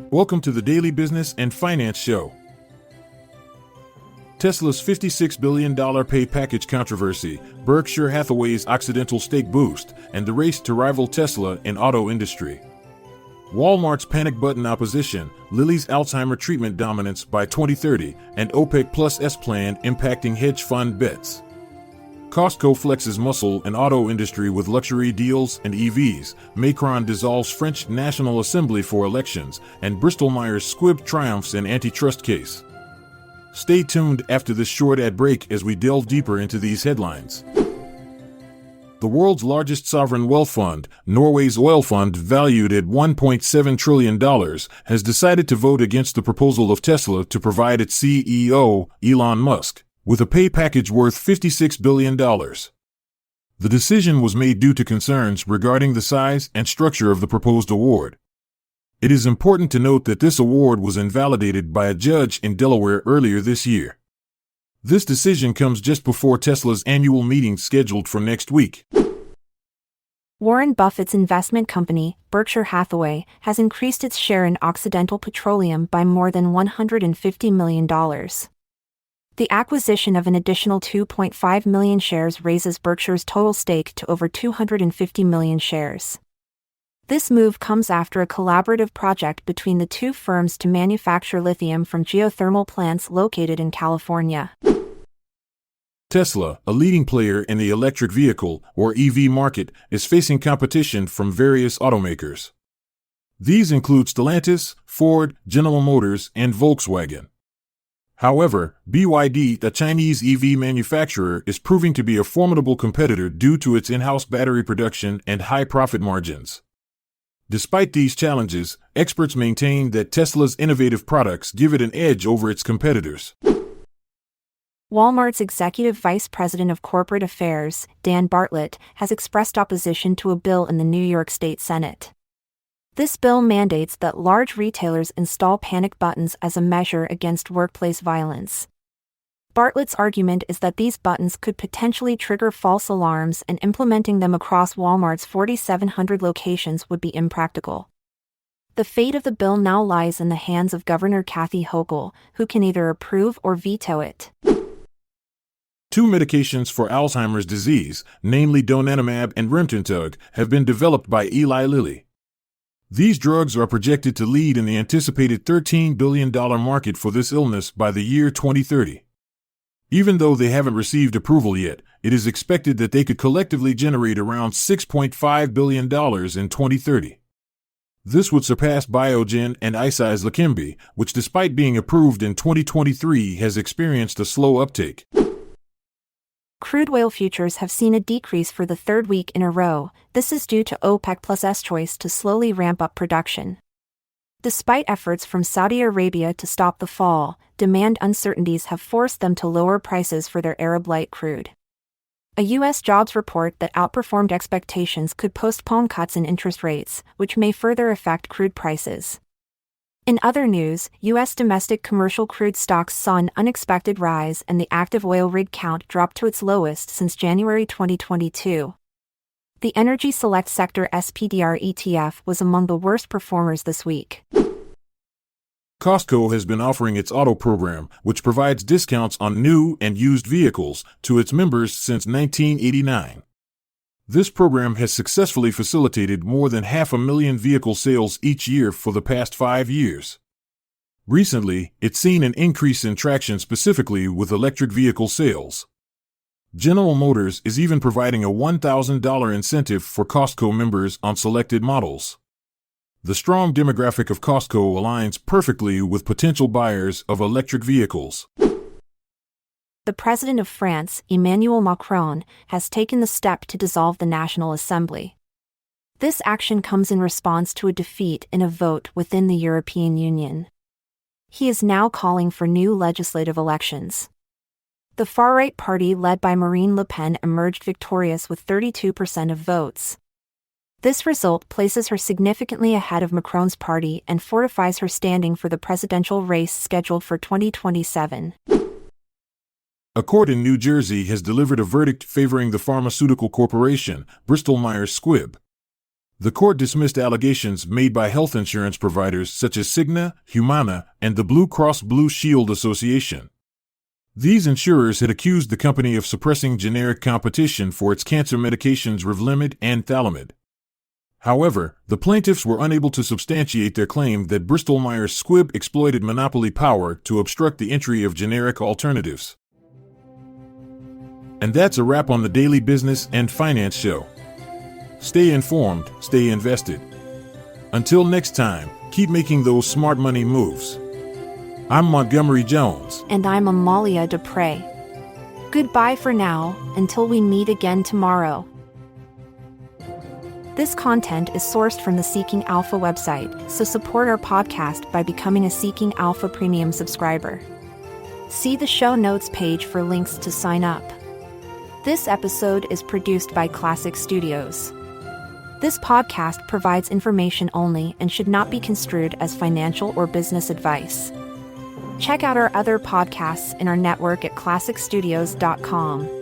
Welcome to the Daily Business and Finance Show. Tesla's $56 billion pay package controversy, Berkshire Hathaway's Occidental stake boost, and the race to rival Tesla in auto industry. Walmart's panic button opposition, Lilly's Alzheimer treatment dominance by 2030, and OPEC+'s plan impacting hedge fund bets. Costco flexes muscle in auto industry with luxury deals and EVs, Macron dissolves French National Assembly for elections, and Bristol-Myers Squibb triumphs in antitrust case. Stay tuned after this short ad break as we delve deeper into these headlines. The world's largest sovereign wealth fund, Norway's oil fund valued at $1.7 trillion, has decided to vote against the proposal of Tesla to provide its CEO, Elon Musk, with a pay package worth $56 billion. The decision was made due to concerns regarding the size and structure of the proposed award. It is important to note that this award was invalidated by a judge in Delaware earlier this year. This decision comes just before Tesla's annual meeting scheduled for next week. Warren Buffett's investment company, Berkshire Hathaway, has increased its share in Occidental Petroleum by more than $150 million. The acquisition of an additional 2.5 million shares raises Berkshire's total stake to over 250 million shares. This move comes after a collaborative project between the two firms to manufacture lithium from geothermal plants located in California. Tesla, a leading player in the electric vehicle, or EV market, is facing competition from various automakers. These include Stellantis, Ford, General Motors, and Volkswagen. However, BYD, a Chinese EV manufacturer, is proving to be a formidable competitor due to its in-house battery production and high profit margins. Despite these challenges, experts maintain that Tesla's innovative products give it an edge over its competitors. Walmart's Executive Vice President of Corporate Affairs, Dan Bartlett, has expressed opposition to a bill in the New York State Senate. This bill mandates that large retailers install panic buttons as a measure against workplace violence. Bartlett's argument is that these buttons could potentially trigger false alarms, and implementing them across Walmart's 4,700 locations would be impractical. The fate of the bill now lies in the hands of Governor Kathy Hochul, who can either approve or veto it. Two medications for Alzheimer's disease, namely donanemab and remternetug, have been developed by Eli Lilly. These drugs are projected to lead in the anticipated $13 billion market for this illness by the year 2030. Even though they haven't received approval yet, it is expected that they could collectively generate around $6.5 billion in 2030. This would surpass Biogen and Eisai's Leqembi, which despite being approved in 2023 has experienced a slow uptake. Crude oil futures have seen a decrease for the third week in a row. This is due to OPEC+'s choice to slowly ramp up production. Despite efforts from Saudi Arabia to stop the fall, demand uncertainties have forced them to lower prices for their Arab light crude. A U.S. jobs report that outperformed expectations could postpone cuts in interest rates, which may further affect crude prices. In other news, U.S. domestic commercial crude stocks saw an unexpected rise, and the active oil rig count dropped to its lowest since January 2022. The Energy Select Sector SPDR ETF was among the worst performers this week. Costco has been offering its auto program, which provides discounts on new and used vehicles, to its members since 1989. This program has successfully facilitated more than 500,000 vehicle sales each year for the past 5 years. Recently, it's seen an increase in traction specifically with electric vehicle sales. General Motors is even providing a $1,000 incentive for Costco members on selected models. The strong demographic of Costco aligns perfectly with potential buyers of electric vehicles. The President of France, Emmanuel Macron, has taken the step to dissolve the National Assembly. This action comes in response to a defeat in a vote within the European Union. He is now calling for new legislative elections. The far-right party led by Marine Le Pen emerged victorious with 32% of votes. This result places her significantly ahead of Macron's party and fortifies her standing for the presidential race scheduled for 2027. A court in New Jersey has delivered a verdict favoring the pharmaceutical corporation, Bristol-Myers Squibb. The court dismissed allegations made by health insurance providers such as Cigna, Humana, and the Blue Cross Blue Shield Association. These insurers had accused the company of suppressing generic competition for its cancer medications Revlimid and Thalidomide. However, the plaintiffs were unable to substantiate their claim that Bristol-Myers Squibb exploited monopoly power to obstruct the entry of generic alternatives. And that's a wrap on the Daily Business and Finance Show. Stay informed, stay invested. Until next time, keep making those smart money moves. I'm Montgomery Jones. And I'm Amalia Dupre. Goodbye for now, until we meet again tomorrow. This content is sourced from the Seeking Alpha website, so support our podcast by becoming a Seeking Alpha Premium subscriber. See the show notes page for links to sign up. This episode is produced by Classic Studios. This podcast provides information only and should not be construed as financial or business advice. Check out our other podcasts in our network at classicstudios.com.